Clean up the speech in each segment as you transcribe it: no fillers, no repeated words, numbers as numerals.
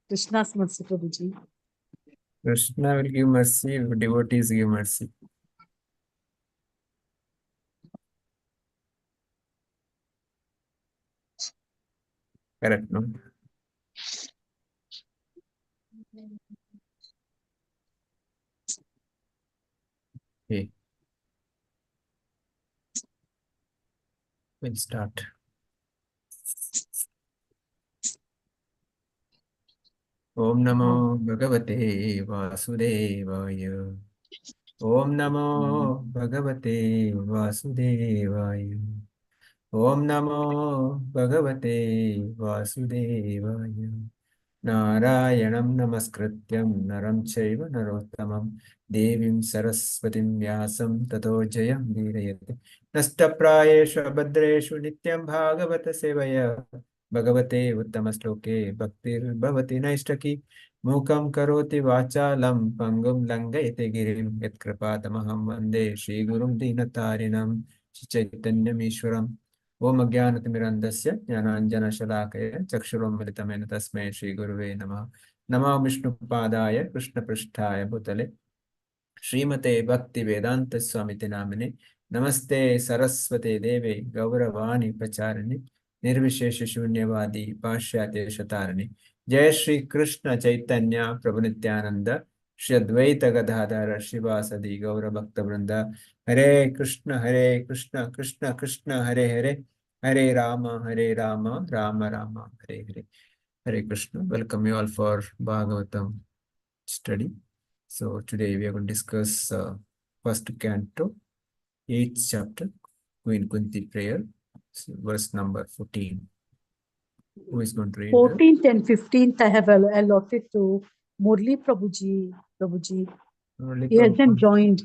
Krishna's mercy, Prabhuji. Krishna will give mercy if devotees give mercy. Correct, no? Okay. We'll start. Om Namo Bhagavate Vasudevaya. Om Namo Bhagavate Vasudevaya. Om Namo Bhagavate Vasudevaya. Narayanam Namaskrityam Naram Chaiva Narottamam Devim Saraswatim Vyasam Tato Jayam Virayate Nastaprayeshu Abhadreshu Nityam Bhagavata Sevaya Bhagavate Uttamastoke Bhaktir Bhavati Naistaki Mukam Karoti Vachalam Pangum Langayate Girim Yatkrapatamaham Vande Shri Gurum Dinatarinam Chaitanyam Ishwaram ओम अज्ञानतिमिरन्धस्य ज्ञानाञ्जनशलाकया चक्षुरुन्मिलितमेन तस्मै श्रीगुरुवे नमः नमो विष्णुपादाय कृष्णपृष्ठाय भूतले श्रीमते भक्तिवेदांत स्वामिते नामिने नमस्ते सरस्वते देवे गौरवाणी प्रचारिणे निर्विशेष शून्यवादी पाश्चात्य शतारिणे जय श्री कृष्ण चैतन्य प्रभु नित्यानंद श्री अद्वैत गदाधर शिवासदि गौर भक्त वृंद Hare Krishna Krishna Krishna Hare Hare Hare Ram Ram Ram Hare Hare Hare Krishna welcome you all for Bhagavatam study. So today we are going to discuss first canto, 8th chapter, Queen Kunti prayer, verse number 14. Who is going to read 14th and 15th I have allotted to Murli Prabhuji. Prabhuji. He hasn't joined.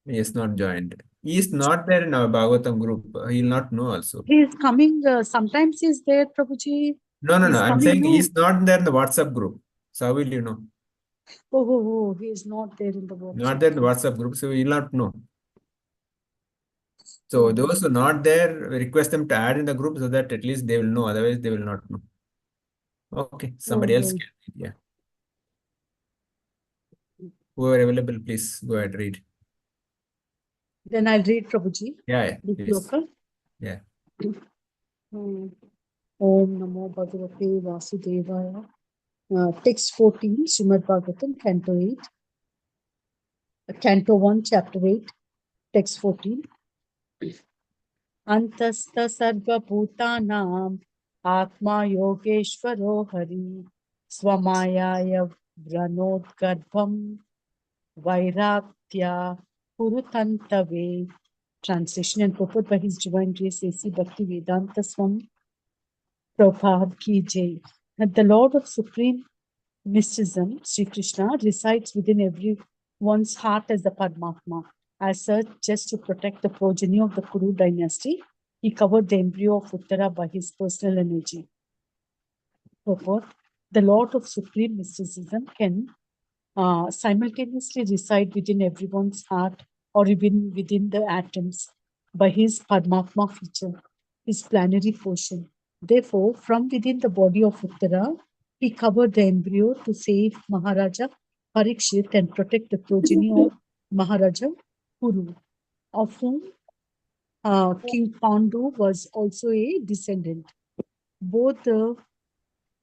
He is not joined. He is not there in our Bhagavatam group. He will not know also. He is coming, sometimes he is there, Prabhuji. No. I'm saying no? he is not there in the WhatsApp group. So how will you know? Oh, he is not there in the WhatsApp. Not there in the WhatsApp group, so he will not know. So those who are not there, we request them to add in the group so that at least they will know. Otherwise, they will not know. Okay, somebody else can read. Yeah. Who are available, please go ahead, read. Then I'll read, Prabhuji. Yeah. Please. Yeah. Om Namo Bhagavate Vasudevaya. Text 14, Srimad Bhagavatam, Canto 8. Canto 1, Chapter 8, Text 14. Antastha sarva bhutanam atma yogeshwaro hari swamayaya vranodgarbham vairaktya purutantave. Translation and purport by His Divine Grace A.C. Bhaktivedanta Swami Prabhupada Ki Jai. That the Lord of Supreme Mysticism, Sri Krishna, resides within everyone's heart as the Padmatma. As such, just to protect the progeny of the Kuru dynasty, he covered the embryo of Uttara by his personal energy. Purport: the Lord of Supreme Mysticism can simultaneously reside within everyone's heart or even within the atoms by his Padmatma feature, his planary portion. Therefore, from within the body of Uttara, he covered the embryo to save Maharaja Parikshit and protect the progeny of Maharaja Kuru, of whom King Pandu was also a descendant. Both the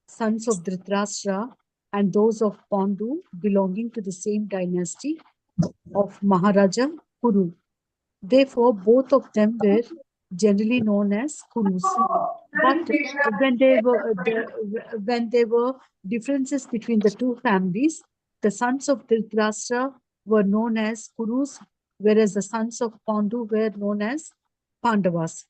sons of Dhritarashtra and those of Pandu belonging to the same dynasty of Maharaja Kuru. Therefore, both of them were generally known as Kurus. But when there were differences between the two families, the sons of Dhritarashtra were known as Kurus, whereas the sons of Pandu were known as Pandavas.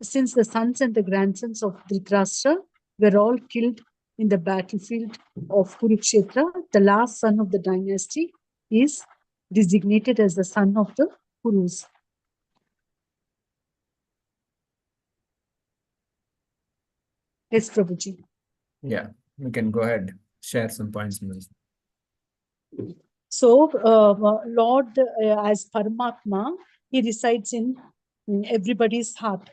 Since the sons and the grandsons of Dhritarashtra were all killed in the battlefield of Kurukshetra, the last son of the dynasty is designated as the son of the Kurus. Yes, Prabhuji. Yeah, we can go ahead, share some points. So, Lord, as Paramatma, he resides in everybody's heart.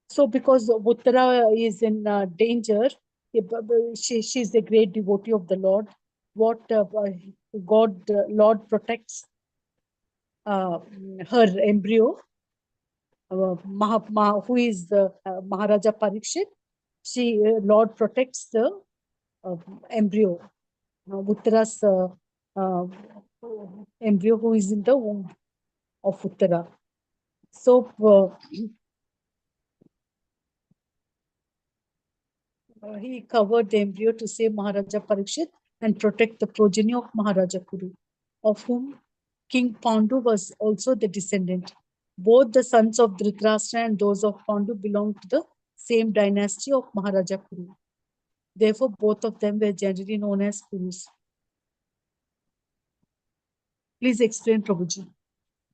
So, because Uttara is in danger, she's a great devotee of the Lord. What Lord protects her embryo, who is the Maharaja Parikshit. Lord protects the embryo, Uttara's embryo, who is in the womb of Uttara. So he covered the embryo to save Maharaja Parikshit and protect the progeny of Maharaja Kuru, of whom King Pandu was also the descendant. Both the sons of Dhritarashtra and those of Pandu belonged to the same dynasty of Maharaja Kuru. Therefore, both of them were generally known as Kurus. Please explain, Prabhuji.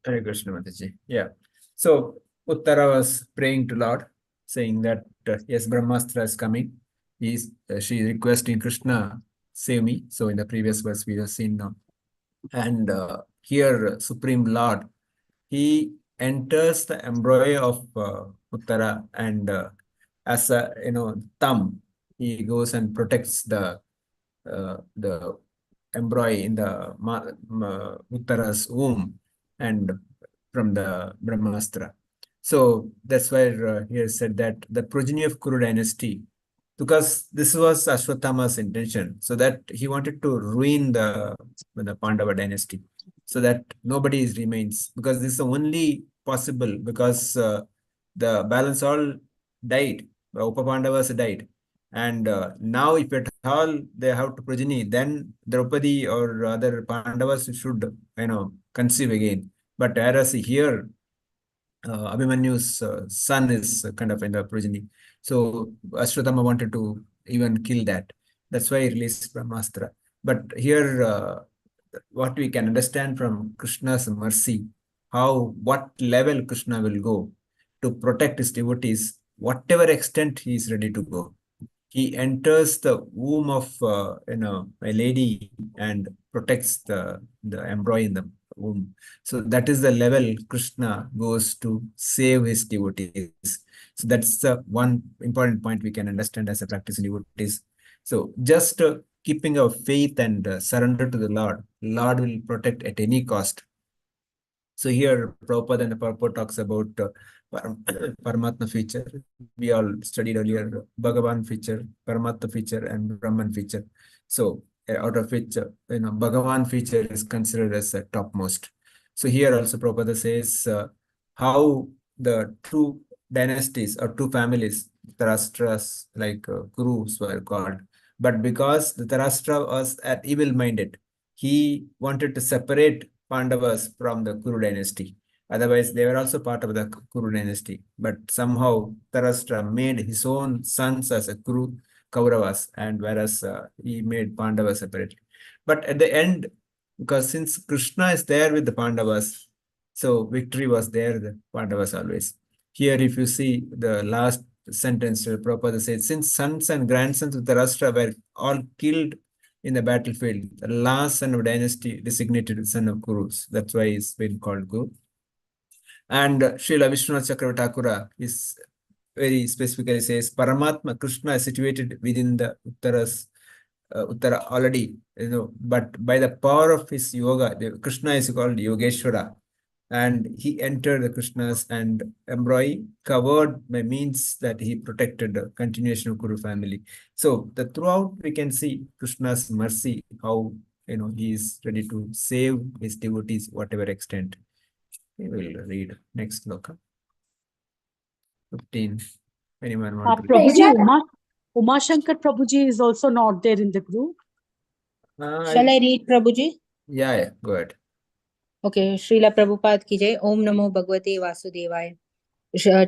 Hare Krishna Mataji. Yeah. So Uttara was praying to Lord, saying that yes, Brahmastra is coming. She is requesting Krishna, save me. So in the previous verse we have seen now. And here Supreme Lord, he enters the embryo of Uttara, and as a thumb, he goes and protects the embryo in the Uttara's womb and from the Brahmastra. So that's why here said that the progeny of Kuru dynasty, because this was Ashwatthama's intention, so that he wanted to ruin the Pandava dynasty, so that nobody remains, because this is only possible because the balance all died, the Upapandavas died. And now, if at all they have to progeny, then Draupadi or other Pandavas should, conceive again. But whereas here, Abhimanyu's son is kind of in the progeny. So Ashwatthama wanted to even kill that. That's why he released Brahmastra. But here, what we can understand from Krishna's mercy, what level Krishna will go to protect his devotees, whatever extent he is ready to go. He enters the womb of a lady and protects the embryo in the womb. So that is the level Krishna goes to save his devotees. So that's the one important point we can understand as a practicing devotees. So just keeping our faith and surrender to the Lord will protect at any cost. So here Prabhupada and the Purport talks about Paramatma feature. We all studied earlier Bhagavan feature, Paramatma feature, and Brahman feature. So out of which Bhagavan feature is considered as topmost. So here also Prabhupada says how the two dynasties or two families, Tarastras like Kurus were called. But because the Tarashtra was evil-minded, he wanted to separate Pandavas from the Kuru dynasty. Otherwise, they were also part of the Kuru dynasty. But somehow Tarashtra made his own sons as a Kuru Kauravas, and whereas he made Pandavas separately. But at the end, because since Krishna is there with the Pandavas, so victory was there, the Pandavas always. Here, if you see the last sentence, Prabhupada said, since sons and grandsons of Tarashtra were all killed in the battlefield, the last son of dynasty designated son of Kurus. That's why he's been called Guru. And Srila Vishwanath Chakravarti Thakura is very specifically says Paramatma Krishna is situated within the Uttara already, but by the power of his yoga, Krishna is called Yogeshwara, and he entered the Krishna's and embryo covered by means that he protected the continuation of Kuru family. So throughout we can see Krishna's mercy, how he is ready to save his devotees whatever extent. We will read next sloka. 15. Anyone want to read? Prabhuji, Uma Shankar Prabhuji is also not there in the group. Shall I read, Prabhuji? Yeah, go ahead. Okay, Srila Prabhupada ki jai. Om Namo Bhagavate Vasudevaya.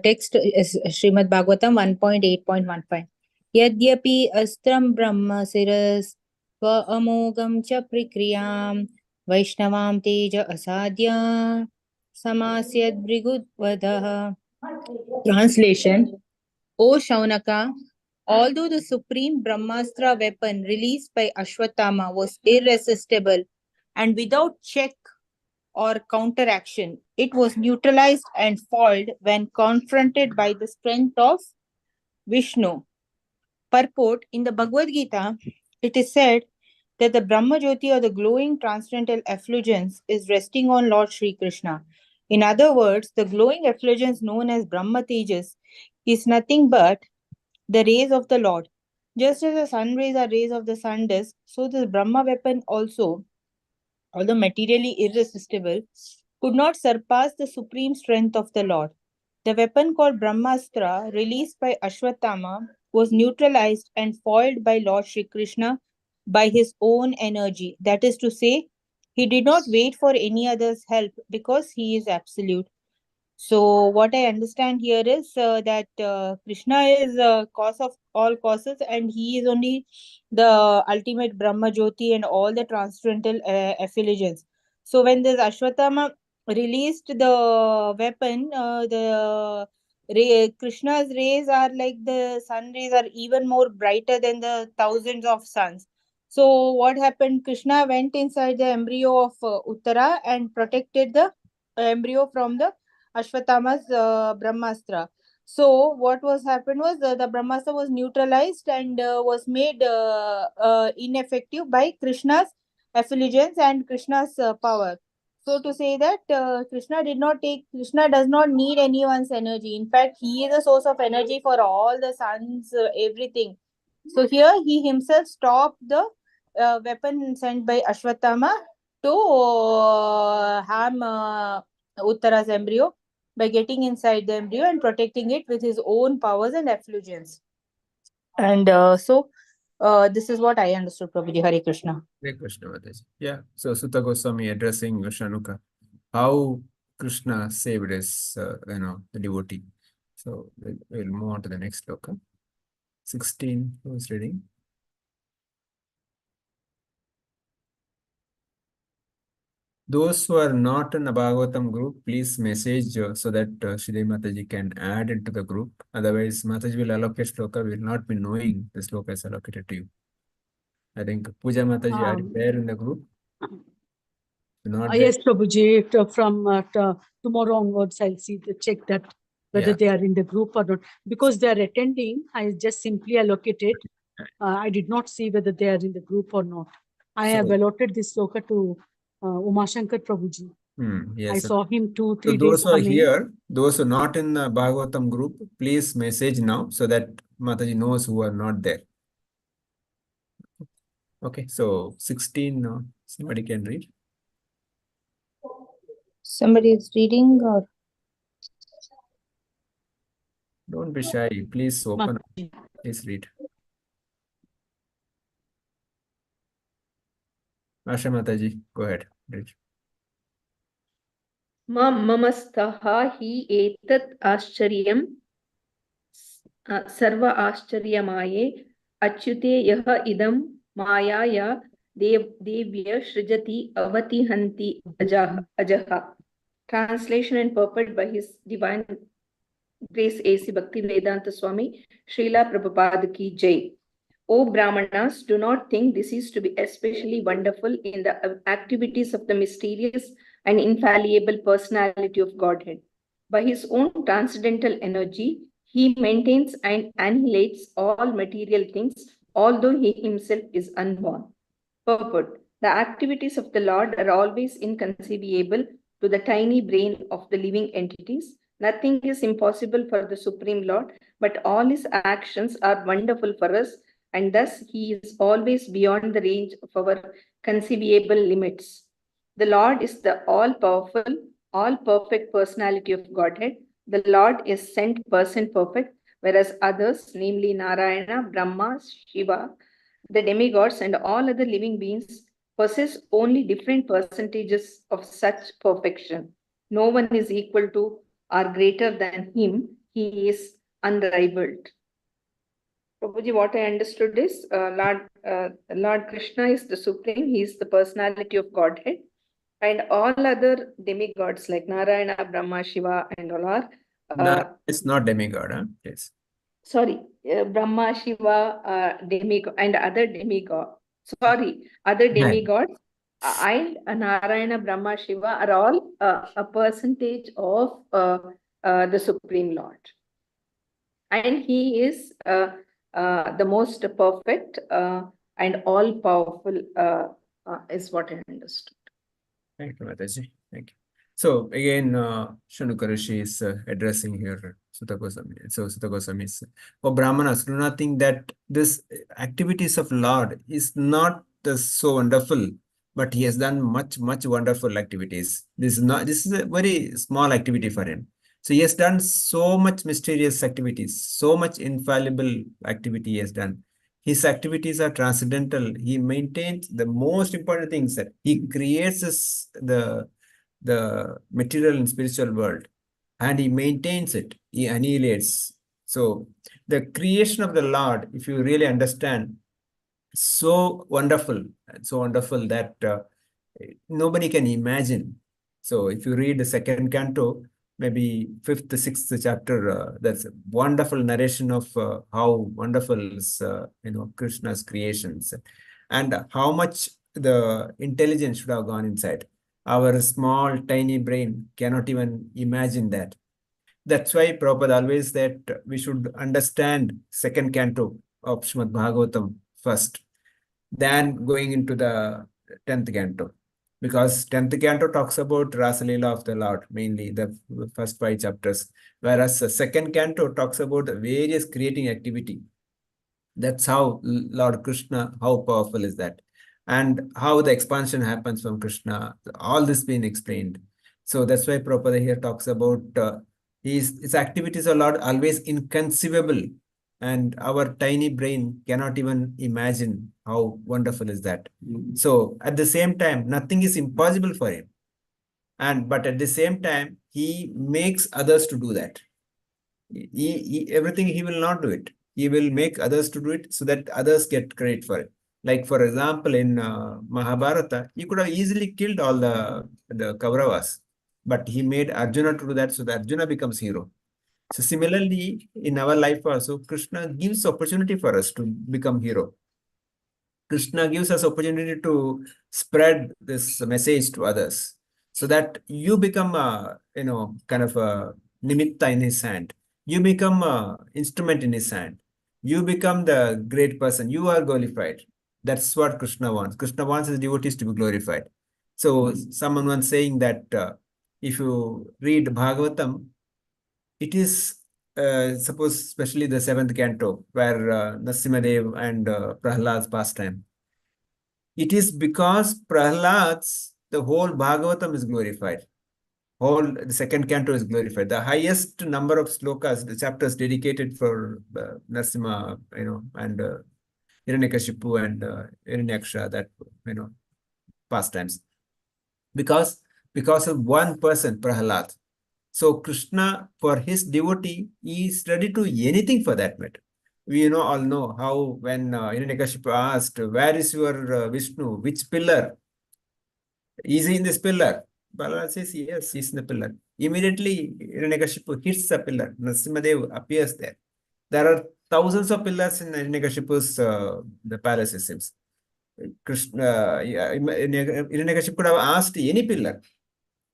Text is Srimad Bhagavatam 1.8.15. Yadyapi astram brahma siras va amogam cha prikriyam vaishnavam teja asadya samasyad brigudvadaha. Translation. O Shaunaka, although the supreme Brahmastra weapon released by Ashwatthama was irresistible and without check or counteraction, it was neutralized and foiled when confronted by the strength of Vishnu. Purport: in the Bhagavad Gita, it is said that the Brahma Jyoti or the glowing transcendental effulgence is resting on Lord Sri Krishna. In other words, the glowing effulgence known as Brahma Tejas is nothing but the rays of the Lord. Just as the sun rays are rays of the sun disk, so this Brahma weapon also, although materially irresistible, could not surpass the supreme strength of the Lord. The weapon called Brahmastra, released by Ashwatthama, was neutralized and foiled by Lord Shri Krishna by his own energy. That is to say, he did not wait for any other's help because he is absolute. So, what I understand here is that Krishna is cause of all causes, and he is only the ultimate Brahma Jyoti and all the transcendental effulgence. So, when this Ashwatthama released the weapon, Krishna's rays are like the sun rays are even more brighter than the thousands of suns. So, what happened? Krishna went inside the embryo of Uttara and protected the embryo from the Ashwatthama's Brahmastra. So what was happened was the Brahmastra was neutralized and was made ineffective by Krishna's effulgence and Krishna's power. So to say that Krishna does not need anyone's energy. In fact, he is a source of energy for all the suns, everything. So here he himself stopped the weapon sent by Ashwatthama to harm Uttara's embryo by getting inside the embryo and protecting it with his own powers and effulgence. And this is what I understood, Prabhuji. Hare Krishna. Hare Krishna, Mataji. Yeah. So Sutta Goswami addressing Shanuka, how Krishna saved his, the devotee. So we'll move on to the next sloka. 16, who's reading? Those who are not in the Bhagavatam group, please message so that Shri Mataji can add into the group. Otherwise, Mataji will allocate sloka. We will not be knowing the sloka is allocated to you. I think Puja Mataji, are you there in the group? Not there. Yes, Prabhuji. From tomorrow onwards, I'll check that whether Yeah. they are in the group or not. Because they are attending, I just simply allocated. I did not see whether they are in the group or not. I have allotted this sloka to Umashankar Prabhuji. Yes. I saw him 2-3 So days those who are coming. here, those who are not in the Bhagavatam group, please message now so that Mataji knows who are not there. Okay, so 16, somebody can read. Somebody is reading or Don't be shy. Please open. Please read. Asha Mataji, go ahead. Read. ममस्तः हि एतत् आश्चर्यं सर्व आश्चर्यमाये अच्युते यः इदं मायाया देव्य सृजति अवतिहन्ति अजः. Translation and purport by His Divine Grace A.C. Bhaktivedanta Swami Srila Prabhupada Ki Jai. O Brahmanas, do not think this is to be especially wonderful in the activities of the mysterious and infallible personality of Godhead. By his own transcendental energy, he maintains and annihilates all material things, although he himself is unborn. Purport: the activities of the Lord are always inconceivable to the tiny brain of the living entities. Nothing is impossible for the Supreme Lord, but all his actions are wonderful for us, and thus he is always beyond the range of our conceivable limits. The Lord is the all-powerful, all-perfect personality of Godhead. The Lord is sent person perfect, whereas others, namely Narayana, Brahma, Shiva, the demigods, and all other living beings, possess only different percentages of such perfection. No one is equal to or greater than him. He is unrivaled. Prabhuji, what I understood is Lord Krishna is the supreme. He is the personality of Godhead, and all other demigods like Narayana, Brahma, Shiva, and all are. It's not demigod, huh? Yes. Sorry, Brahma, Shiva, demigod, and other demigod. Sorry, other demigods and Narayana, Brahma, Shiva are all a percentage of the Supreme Lord. And he is the most perfect and all powerful is what I understood. Thank you, Mataji. Thank you. So again, Shanuka Rishi is addressing here Sutta Goswami. So Sutta Goswami is, for Brahmanas, do not think that this activities of Lord is not so wonderful, but he has done much wonderful activities. This is a very small activity for him. So he has done so much mysterious activities, so much infallible activity he has done. His activities are transcendental. He maintains the most important things, that he creates the material and spiritual world, and he maintains it. He annihilates. So the creation of the Lord, if you really understand, so wonderful that nobody can imagine. So if you read the second canto, maybe fifth, sixth chapter, that's a wonderful narration of how wonderful is Krishna's creations, and how much the intelligence should have gone inside. Our small tiny brain cannot even imagine that. That's why Prabhupada always said we should understand second canto of Srimad Bhagavatam first, than going into the 10th canto. Because 10th canto talks about Rasalila of the Lord, mainly the first 5 chapters, whereas the second canto talks about the various creating activity. That's how Lord Krishna, how powerful is that? And how the expansion happens from Krishna, all this being explained. So that's why Prabhupada here talks about his activities are Lord always inconceivable, and our tiny brain cannot even imagine how wonderful is that. So at the same time, nothing is impossible for him. But at the same time, he makes others to do that. Everything he will not do it. He will make others to do it so that others get credit for it. Like, for example, in Mahabharata, he could have easily killed all the Kauravas, but he made Arjuna to do that, so that Arjuna becomes hero. So similarly, in our life also, Krishna gives opportunity for us to become hero. Krishna gives us opportunity to spread this message to others, so that you become kind of a nimitta in his hand. You become an instrument in his hand. You become the great person. You are glorified. That's what Krishna wants. Krishna wants his devotees to be glorified. So someone once saying that if you read Bhagavatam, it is suppose especially the 7th canto, where Nrsimhadev and Prahlad's pastime. It is because Prahlad's, the whole Bhagavatam is glorified. The second canto is glorified. The highest number of slokas, the chapters dedicated for Nrsimha, and Hiranyakashipu and Hiranyaksha, that pastimes. Because of one person, Prahlad. So Krishna, for his devotee, is ready to anything for that matter. We all know how when Hiranyakashipu asked, where is your Vishnu? Which pillar? Is he in this pillar? Prahlad says, yes, he's in the pillar. Immediately, Hiranyakashipu hits the pillar. Nrsimhadev appears there. There are thousands of pillars in Hiranyakashipu's the palace, it seems. Hiranyakashipu could have asked any pillar,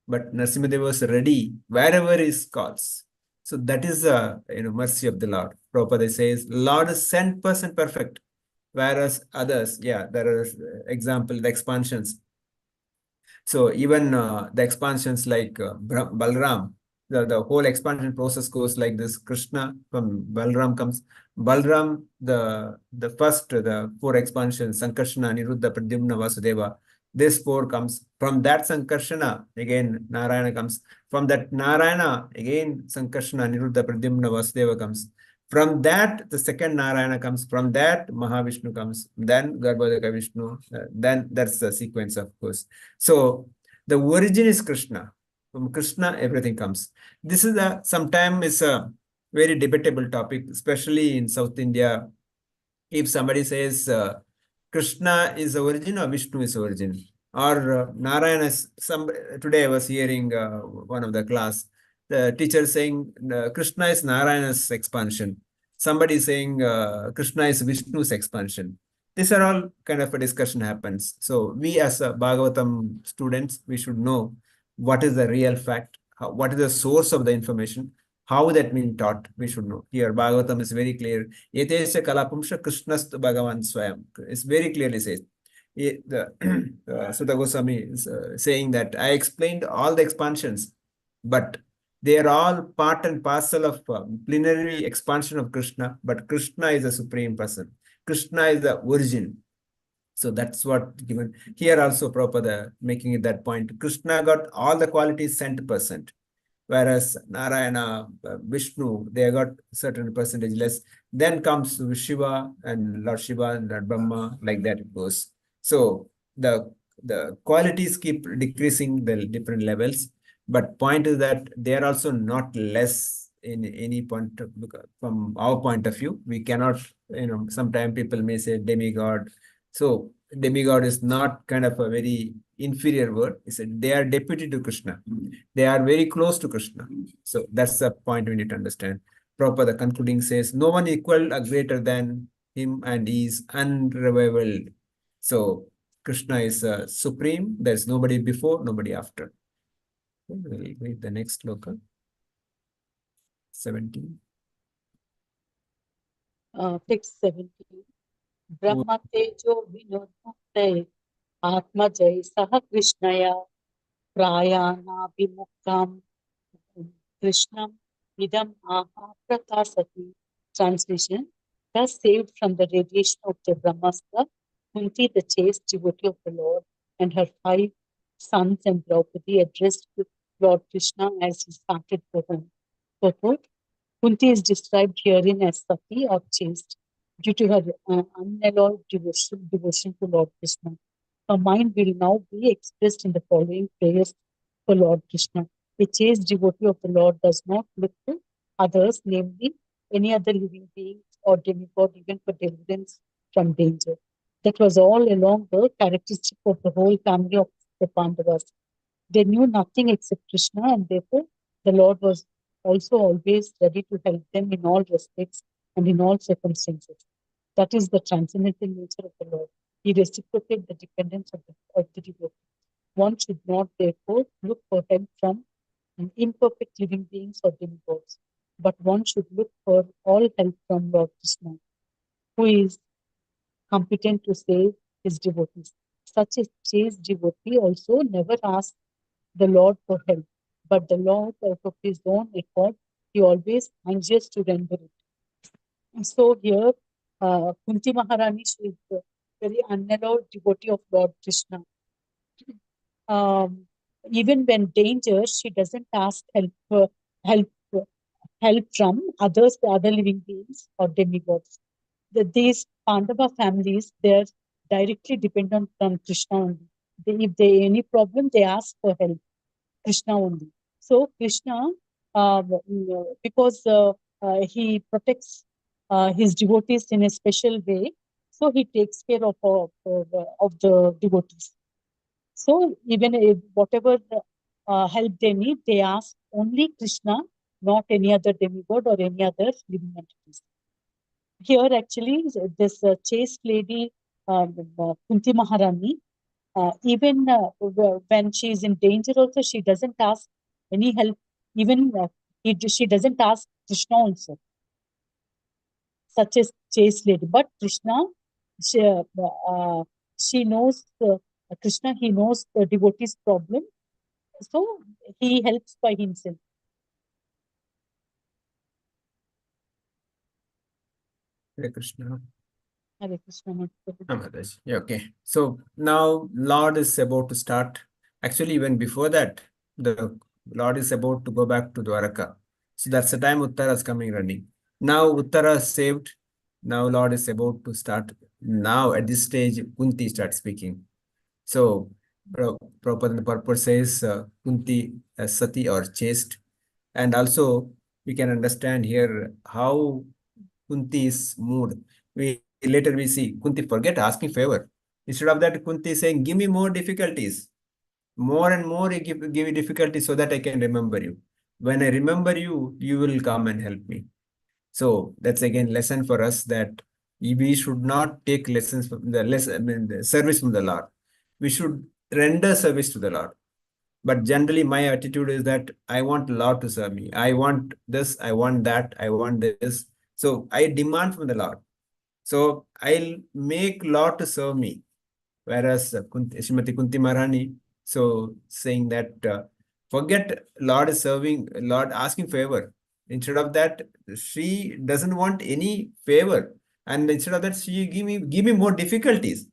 but Nrsimhadev was ready wherever he calls. So that is the mercy of the Lord. Prabhupada says, Lord is 100% perfect, whereas others, there are the expansions. So even the expansions like Balram, the whole expansion process goes like this. Krishna from Balram comes. Balram, the 4 expansions, Sankarshana, Niruddha, Pradyumna, Vasudeva. This 4 comes. From that Sankarshana, again Narayana comes. From that Narayana, again Sankarshana, Niruddha, Pradyumna, Vasudeva comes. From that, the second Narayana comes. From that, Mahavishnu comes. Then Garbhodaka Vishnu. Then that's the sequence, of course. So the origin is Krishna. From Krishna, everything comes. This is sometimes a very debatable topic, especially in South India. If somebody says Krishna is the origin or Vishnu is the origin, or Narayana is today I was hearing one of the class, the teacher saying Krishna is Narayana's expansion. Somebody saying Krishna is Vishnu's expansion. These are all kind of a discussion happens. So we as Bhagavatam students, we should know what is the real fact, what is the source of the information, How that means taught, we should know. Here, Bhagavatam is very clear. Etesya kalapamsha Krishnastu Bhagavan Swayam. It's very clearly says. Sutta Goswami is saying that I explained all the expansions, but they are all part and parcel of plenary expansion of Krishna. But Krishna is the supreme person. Krishna is the origin. So that's what given here also Prabhupada making it that point. Krishna got all the qualities 100%, whereas Narayana, Vishnu, they got certain percentage less. Then comes Shiva and Lord Shiva and Lord Brahma, like that it goes. So the qualities keep decreasing the different levels, but point is that they are also not less in any point of, from our point of view. We cannot, sometimes people may say demigod. So demigod is not kind of a very inferior word. It's they are deputy to Krishna. They are very close to Krishna. So that's the point we need to understand. Prabhupada concluding says, no one equal or greater than him and he is unrivaled. So Krishna is supreme. There's nobody before, nobody after. We'll read the next sloka. 17. Text 17. Brahma Tejo Vinodmukte Atma Jai Saha Krishnaya Prayana Vimuktam Krishnam Idam Aha Prakasati. Translation. Thus saved from the radiation of the Brahmastra, Kunti, the chaste devotee of the Lord, and her 5 sons and Draupadi addressed to Lord Krishna as he started for home. Purport. Kunti is described herein as Sati or chaste due to her unalloyed devotion to Lord Krishna. Her mind will now be expressed in the following prayers for Lord Krishna. A chaste devotee of the Lord does not look to others, namely any other living being or demigod, even for deliverance from danger. That was all along the characteristic of the whole family of the Pandavas. They knew nothing except Krishna, and therefore the Lord was also always ready to help them in all respects and in all circumstances. That is the transcendental nature of the Lord. He reciprocates the dependence of the devotee. One should not, therefore, look for help from imperfect living beings or demigods, but one should look for all help from Lord Krishna, who is competent to save his devotees. Such a chaste devotee also never asks the Lord for help, but the Lord, out of his own accord, he always anxious to render it. And so here, Kunti Maharani, she is a very unallowed devotee of Lord Krishna. Even when danger, she doesn't ask help from others, the other living beings or demigods. These Pandava families, they're directly dependent on Krishna only. If they any problem, they ask for help. Krishna only. So Krishna, because he protects his devotees in a special way, so he takes care of the devotees. So even if whatever help they need, they ask only Krishna, not any other demigod or any other living entities. Here, actually, this chaste lady, Kunti Maharani, even when she is in danger also, she doesn't ask any help. Even she doesn't ask Krishna also. Such a chaste lady. But Krishna, she knows Krishna, he knows the devotee's problem. So he helps by himself. Hare Krishna. Hare Krishna. Yeah, okay. So now Lord is about to start. Actually, even before that, the Lord is about to go back to Dwaraka. So that's the time Uttara is coming running. Now Uttara is saved. Now Lord is about to start. Now at this stage, Kunti starts speaking. So Prabhupada in the purport says Kunti as Sati or chaste. And also we can understand here how Kunti's mood. Later we see Kunti forget asking favor. Instead of that, Kunti is saying, give me more difficulties. More and more you give me difficulties so that I can remember you. When I remember you, you will come and help me. So that's again lesson for us that we should not take lessons from the service from the Lord. We should render service to the Lord. But generally, my attitude is that I want Lord to serve me. I want this, I want that, I want this. So I demand from the Lord. So I'll make Lord to serve me. Whereas Srimati Kunti Maharani, so saying that forget Lord is serving, Lord asking favor. Instead of that, she doesn't want any favor. And instead of that, she give me more difficulties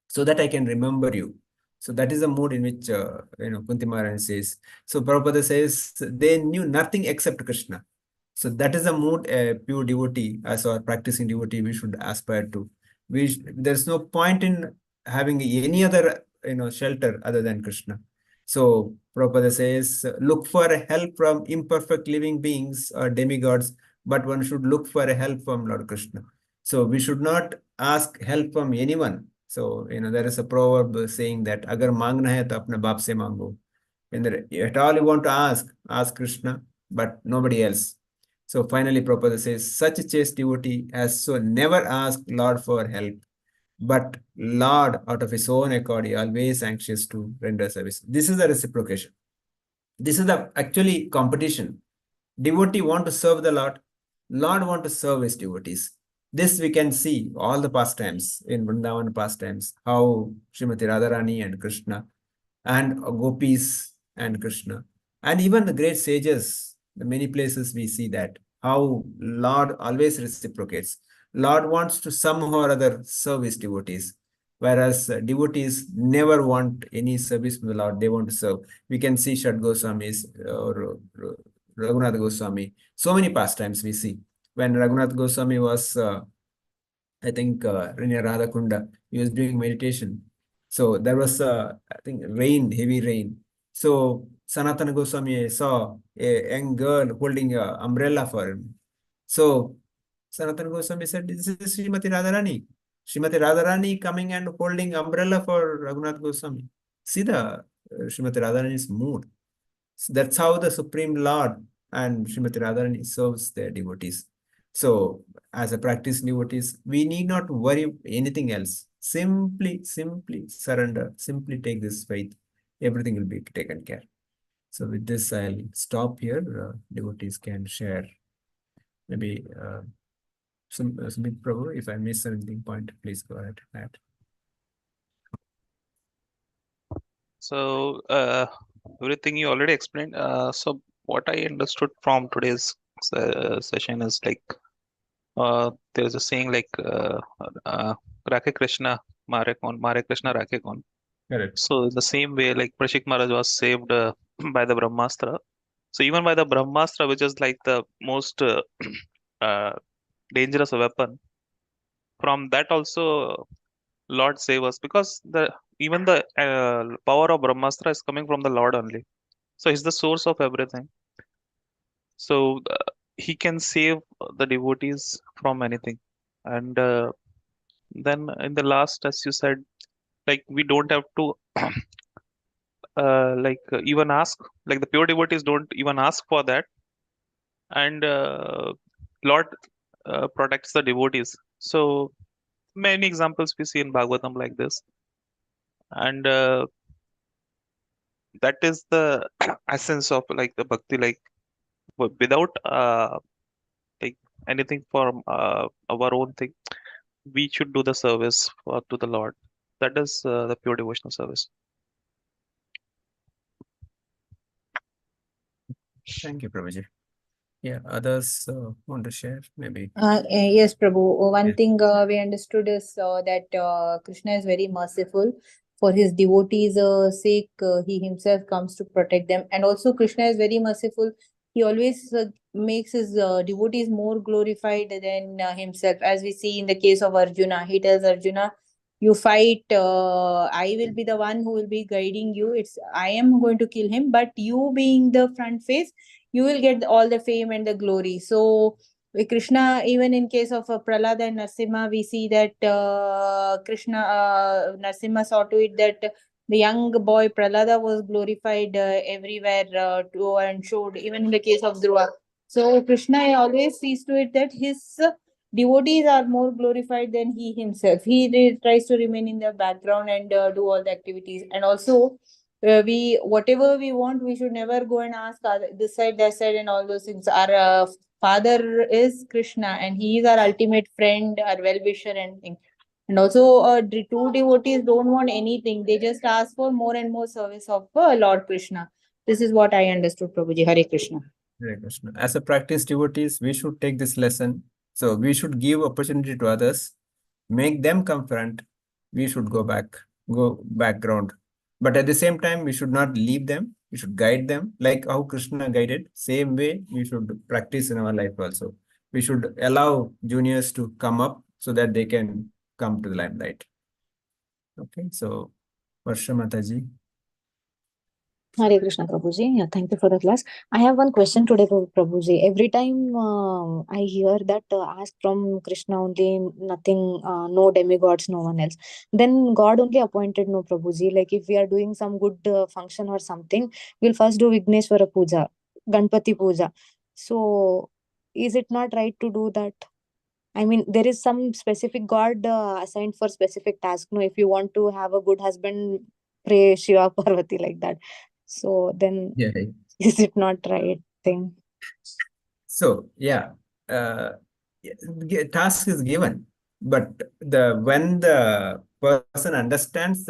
so that I can remember you. So that is the mood in which Kunti Maharani says. So Prabhupada says they knew nothing except Krishna. So that is the mood a pure devotee, as our practicing devotee, we should aspire to. There's no point in having any other shelter other than Krishna. So Prabhupada says, look for help from imperfect living beings or demigods, but one should look for help from Lord Krishna. So we should not ask help from anyone. So there is a proverb saying that "Agar mangna hai to apne baap se mango." When at all you want to ask Krishna, but nobody else. So finally, Prabhupada says, such a chaste devotee has so never asked Lord for help, but Lord, out of his own accord, he always anxious to render service. This is the reciprocation. This is the actually competition. Devotee want to serve the Lord. Lord want to serve his devotees. This we can see all the pastimes in Vrindavan pastimes, how Srimati Radharani and Krishna and gopis and Krishna, and even the great sages, the many places we see that, how Lord always reciprocates. Lord wants to somehow or other serve his devotees, whereas devotees never want any service from the Lord, they want to serve. We can see Shad Goswamis or Raghunath Goswami, so many pastimes we see. When Raghunath Goswami was, I think, near Radhakunda, he was doing meditation. So there was, I think, heavy rain. So Sanatana Goswami saw a young girl holding an umbrella for him. So Sanatana Goswami said, this is Srimati Radharani. Srimati Radharani coming and holding umbrella for Raghunath Goswami. See the Srimati Radharani's mood. So that's how the Supreme Lord and Srimati Radharani serves their devotees. So as a practice devotees, we need not worry anything else. Simply surrender, simply take this faith. Everything will be taken care. So with this, I'll stop here. Devotees can share. Maybe Sumit Prabhu, if I miss anything point, please go ahead. So everything you already explained. So what I understood from today's session is like there's a saying like Rakhe Krishna, Mare Krishna Rakhe Kon. Correct. So in the same way, like Prashik Maharaj was saved by the Brahmastra. So even by the Brahmastra, which is like the most dangerous weapon, from that also Lord save us, because even the power of Brahmastra is coming from the Lord only. So he's the source of everything. So he can save the devotees from anything. And then in the last, as you said, like we don't have to even ask, like the pure devotees don't even ask for that. And Lord protects the devotees. So many examples we see in Bhagavatam like this. And that is the essence of like the bhakti, like without like anything for our own thing, we should do the service to the Lord. That is the pure devotional service. Thank you, Prabhuji. Yeah, others want to share, maybe. Yes, Prabhu. One Yeah. thing we understood is that Krishna is very merciful. For his devotees' sake, he himself comes to protect them. And also, Krishna is very merciful. He always makes his devotees more glorified than himself. As we see in the case of Arjuna, he tells Arjuna, "You fight. I will be the one who will be guiding you. I am going to kill him, but you being the front face, you will get all the fame and the glory." So with Krishna, even in case of Prahlad and Narsimha, we see that Narsimha saw to it that the young boy Prahlada was glorified everywhere and showed, even in the case of Dhruva. So Krishna always sees to it that his devotees are more glorified than he himself. He tries to remain in the background and do all the activities. And also, we whatever we want, we should never go and ask this side, that side, and all those things. Our father is Krishna, and he is our ultimate friend, our well-wisher, and thing. And also, true devotees don't want anything; they just ask for more and more service of Lord Krishna. This is what I understood, Prabhuji. Hare Krishna. Hare Krishna. As a practice devotees, we should take this lesson. So we should give opportunity to others, make them come front. We should go background. But at the same time, we should not leave them. We should guide them like how Krishna guided. Same way we should practice in our life also. We should allow juniors to come up so that they can come to the limelight. Okay, so Varsha Mataji. Hare Krishna, Prabhuji. Yeah, thank you for the class. I have one question today, Prabhuji. Every time I hear that ask from Krishna only, nothing, no demigods, no one else. Then God only appointed, no, Prabhuji. Like if we are doing some good function or something, we'll first do Vigneshwara Puja, Ganpati Puja. So is it not right to do that? I mean, there is some specific God assigned for specific task. No, if you want to have a good husband, pray Shiva Parvati like that. So then, Yeah. is it not right thing? So yeah, task is given, but when the person understands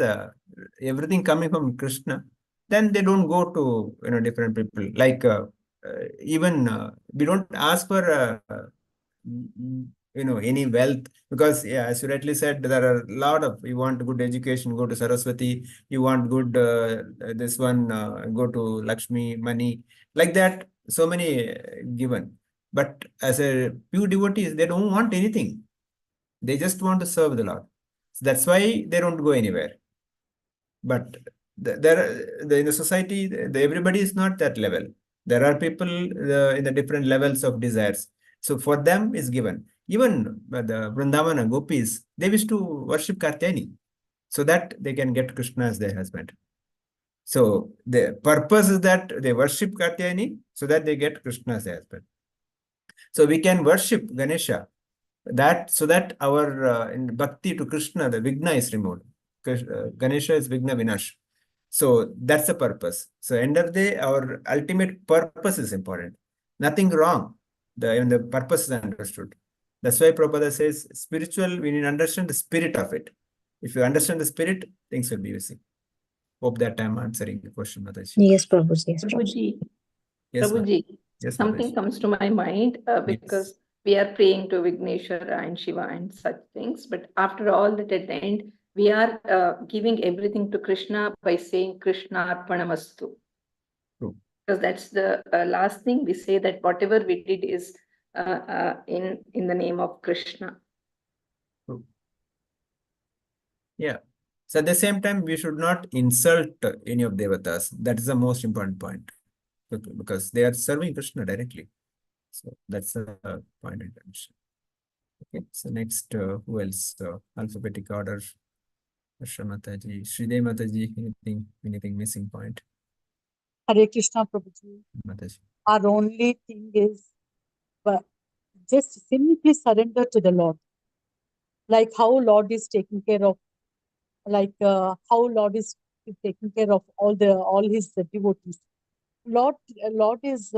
everything coming from Krishna, then they don't go to different people. Like even we don't ask for any wealth, because yeah, as you rightly said, there are a lot of, you want good education, go to Saraswati. You want good this one, go to Lakshmi, money, like that. So many given. But as a pure devotees, they don't want anything. They just want to serve the Lord. So that's why they don't go anywhere. But in the society, everybody is not that level. There are people in the different levels of desires. So for them is given. Even the Vrindavana gopis, they wish to worship Katyayani so that they can get Krishna as their husband. So the purpose is that they worship Katyayani so that they get Krishna as their husband. So we can worship Ganesha so that our in bhakti to Krishna, the Vigna is removed. Ganesha is Vigna Vinash. So that's the purpose. So end of the day, our ultimate purpose is important. Nothing wrong. The purpose is understood. That's why Prabhupada says spiritual, we need to understand the spirit of it. If you understand the spirit, things will be easy. Hope that I'm answering the question, Mataji. Yes, Prabhuji. Yes, Prabhuji. Prabhuji, Yes, Prabhuji, yes, something Mataji. comes to my mind because we are praying to Vigneshwara and Shiva and such things. But after all that, at the end, we are giving everything to Krishna by saying Krishna Arpanamastu. True. Because that's the last thing we say, that whatever we did is in the name of Krishna. True. Yeah. So at the same time, we should not insult any of devatas. That is the most important point, because they are serving Krishna directly. So that's the point I mentioned. Okay. So next, who else? Alphabetic order. Harsha Mataji, Sridey Mataji, anything missing point? Hare Krishna, Prabhuji. Mataji. Our only thing is just simply surrender to the Lord. Like how Lord is taking care of, how Lord is taking care of all his devotees. Lord is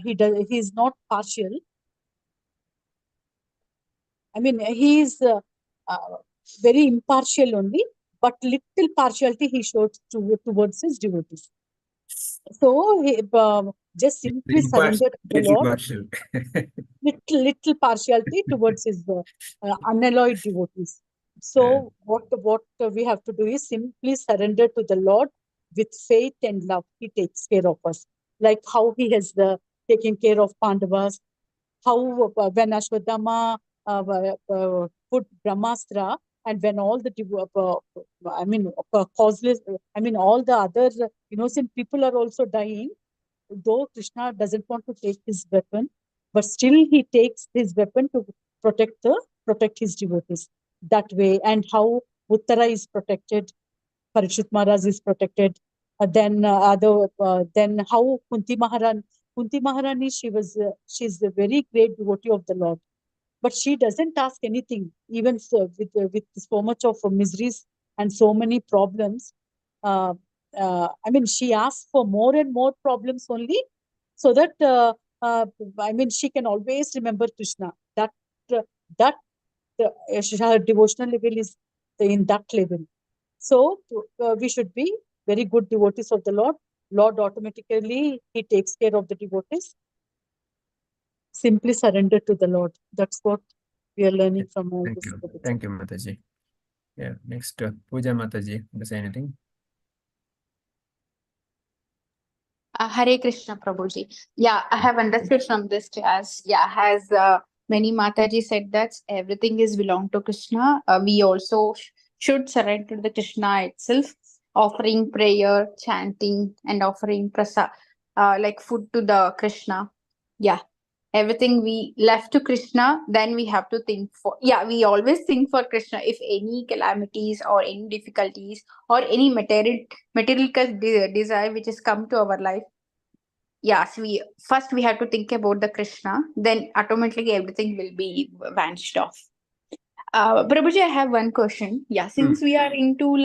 he is not partial. I mean, he is very impartial only, but little partiality he shows towards his devotees. So he just simply surrender to the Little Lord. partial. little partiality towards his unalloyed devotees. So what we have to do is simply surrender to the Lord with faith and love. He takes care of us, like how he has taken care of Pandavas. How when Ashwadama put Brahmastra, and when all the causeless, all the other innocent people are also dying, though Krishna doesn't want to take his weapon, but still he takes his weapon to protect his devotees that way. And how Uttara is protected, Parikshit Maharaj is protected. Then how Kunti Maharani, she's a very great devotee of the Lord, but she doesn't ask anything, even so, with so much of miseries and so many problems. I mean, she asks for more and more problems only, so that I mean, she can always remember Krishna. That her devotional level is in that level. So we should be very good devotees of the Lord. Lord automatically He takes care of the devotees. Simply surrender to the Lord. That's what we are learning from all Thank this. you. Thank you, Mataji. Yeah, next, Pooja Mataji, want to say anything? Hare Krishna Prabhuji. Yeah, I have understood from this class. Yeah, as many Mataji said that everything is belong to Krishna. We also should surrender to the Krishna itself, offering prayer, chanting, and offering prasad, like food to the Krishna. Yeah, everything we left to Krishna. Then we have to think for. Yeah, we always think for Krishna. If any calamities or any difficulties or any material desire which has come to our life, yes, we have to think about the Krishna, then automatically everything will be vanished off. Prabhuji, I have one question. Yeah, since we are into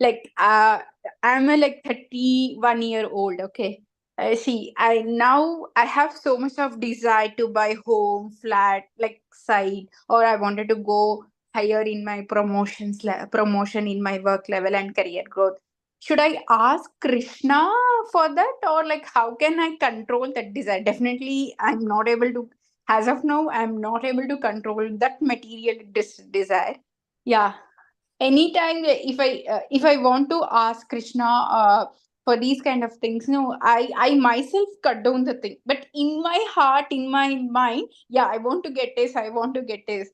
I'm a 31-year-old, okay. See, I have so much of desire to buy home, flat, like site, or I wanted to go higher in my promotion in my work level and career growth. Should I ask Krishna for that, or like how can I control that desire? Definitely, I'm not able to. As of now, I'm not able to control that material desire. Yeah, anytime if I want to ask Krishna for these kind of things, no, I myself cut down the thing, but in my heart, in my mind, yeah, I want to get this, I want to get this,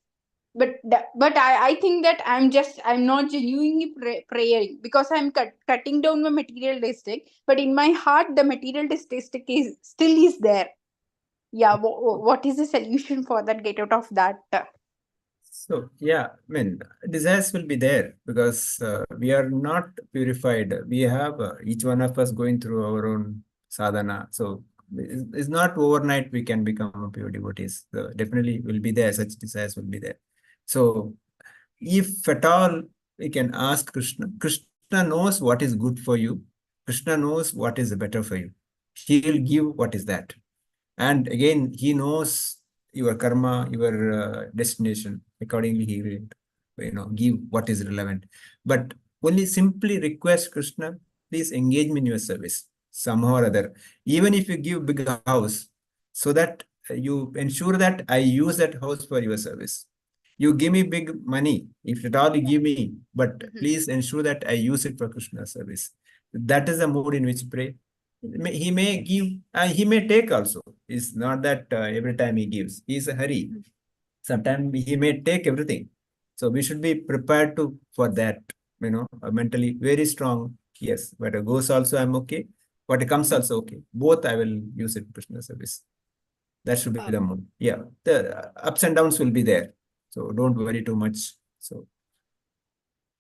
but I think that I'm not genuinely praying, because I'm cutting down my materialistic, but in my heart the materialistic is still there. Yeah, what is the solution for that, get out of that? So, yeah, I mean, desires will be there because we are not purified. We have each one of us going through our own sadhana. So, it's not overnight we can become a pure devotees. So definitely will be there, such desires will be there. So, if at all we can ask Krishna, Krishna knows what is good for you. Krishna knows what is better for you. He will give what is that. And again, he knows your karma, your destination. Accordingly, he will, give what is relevant. But only simply request Krishna, please engage me in your service somehow or other. Even if you give big house, so that you ensure that I use that house for your service. You give me big money, if at all you give me, but please ensure that I use it for Krishna's service. That is the mood in which pray. He may give, he may take also. It's not that every time he gives. He is a hurry. Sometimes he may take everything. So we should be prepared for that, mentally very strong. Yes, but it goes also, I'm okay. What comes also okay. Both I will use it Krishna service. That should be the mood. Yeah, the ups and downs will be there. So don't worry too much. So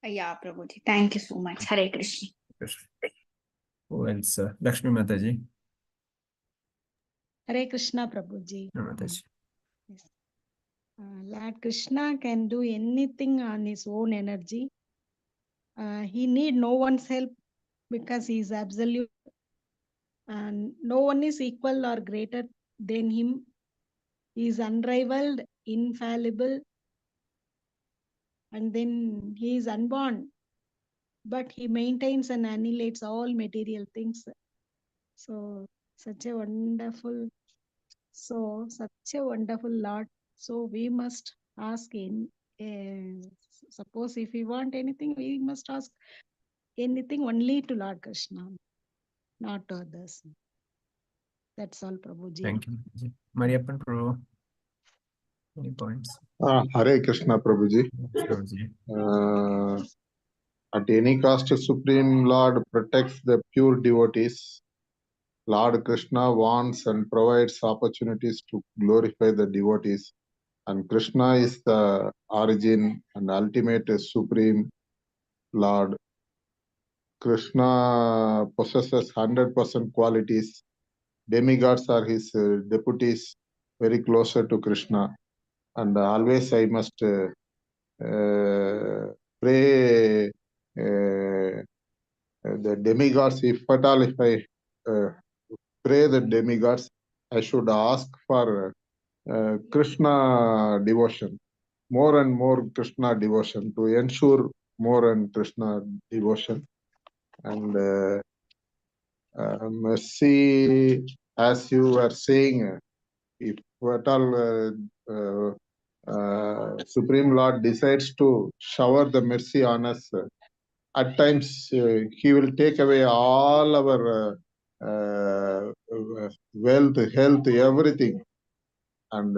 Yeah, Prabhuji. Thank you so much. Hare Krishna. who else? Lakshmi Mataji. Hare Krishna Prabhuji. Mataji. Yes. Lord Krishna can do anything on his own energy. He need no one's help because he is absolute, and no one is equal or greater than him. He is unrivaled, infallible, and then he is unborn, but he maintains and annihilates all material things. So such a wonderful Lord. So we must ask suppose if we want anything, we must ask anything only to Lord Krishna, not to others. That's all, Prabhuji. Thank you. Mariappan Prabhu. Any points? Hare Krishna Prabhuji. Prabhuji. At any cost, Supreme Lord protects the pure devotees. Lord Krishna wants and provides opportunities to glorify the devotees. And Krishna is the origin and ultimate Supreme Lord. Krishna possesses 100% qualities. Demigods are his deputies, very closer to Krishna. And always I must pray demigods, if at all, if I pray the demigods, I should ask for Krishna devotion, more and more Krishna devotion, to ensure more and Krishna devotion. And mercy, as you were saying, if at all Supreme Lord decides to shower the mercy on us, at times he will take away all our wealth, health, everything. And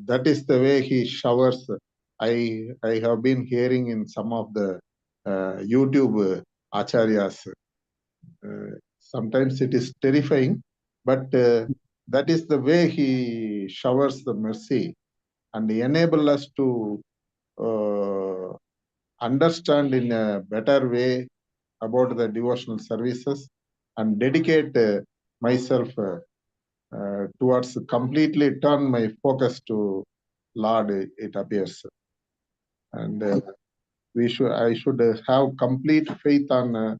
that is the way he showers. I have been hearing in some of the YouTube acharyas. Sometimes it is terrifying, but that is the way he showers the mercy and enable us to understand in a better way about the devotional services and dedicate myself towards completely turn my focus to Lord, it appears. And I should have complete faith on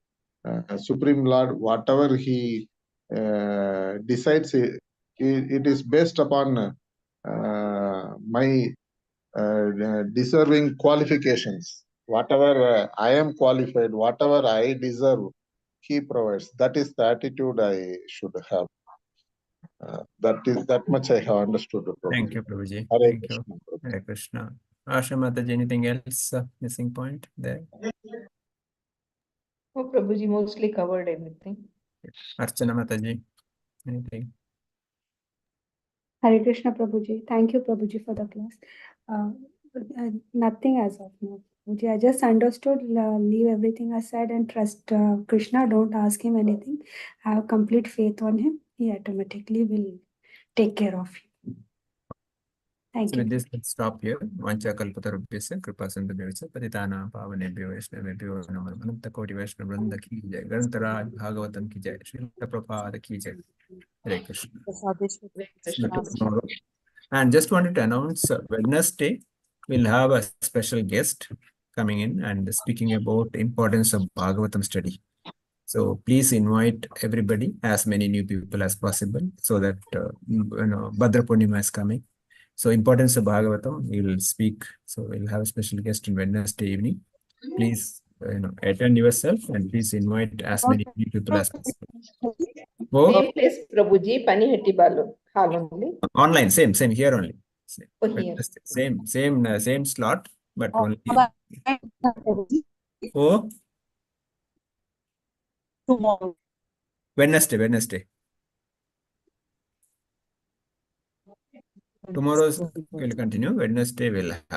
Supreme Lord. Whatever he decides, it is based upon my deserving qualifications. Whatever I am qualified, whatever I deserve, he provides. That is the attitude I should have. That much I have understood. Thank you, Prabhuji. Hare Thank you. Krishna. Hare Krishna. Asha Mataji, anything else missing point there? Oh, Prabhuji mostly covered everything. Archana Mataji, anything? Hare Krishna Prabhuji. Thank you, Prabhuji, for the class. Nothing as of now. Prabhuji, I just understood, leave everything aside and trust Krishna. Don't ask him anything. I have complete faith on him. He automatically will take care of you. Thank So you. with this, let's stop here. Vancha kalpatarubhyasya kripa sindhubhyasya patitana pavanebhyo vaishnavebhyo namo namo ananta koti vaishnava vrinda ki jai. Grantaraj Bhagavatam ki jai. Srila Prabhupada ki jai. Hare Krishna. See you tomorrow. And just wanted to announce Wednesday, we'll have a special guest coming in and speaking about importance of Bhagavatam study. So please invite everybody, as many new people as possible, so that Bhadra Purnima is coming. So importance of Bhagavatam, we will speak. So we'll have a special guest on Wednesday evening. Please, attend yourself and please invite as many people as possible. Oh, Same place, Prabhuji, Panihetti Hall only. online, same here only. Oh, here. Same slot, but only. Oh, Tomorrow. Wednesday. Tomorrow we'll continue. Wednesday we'll have.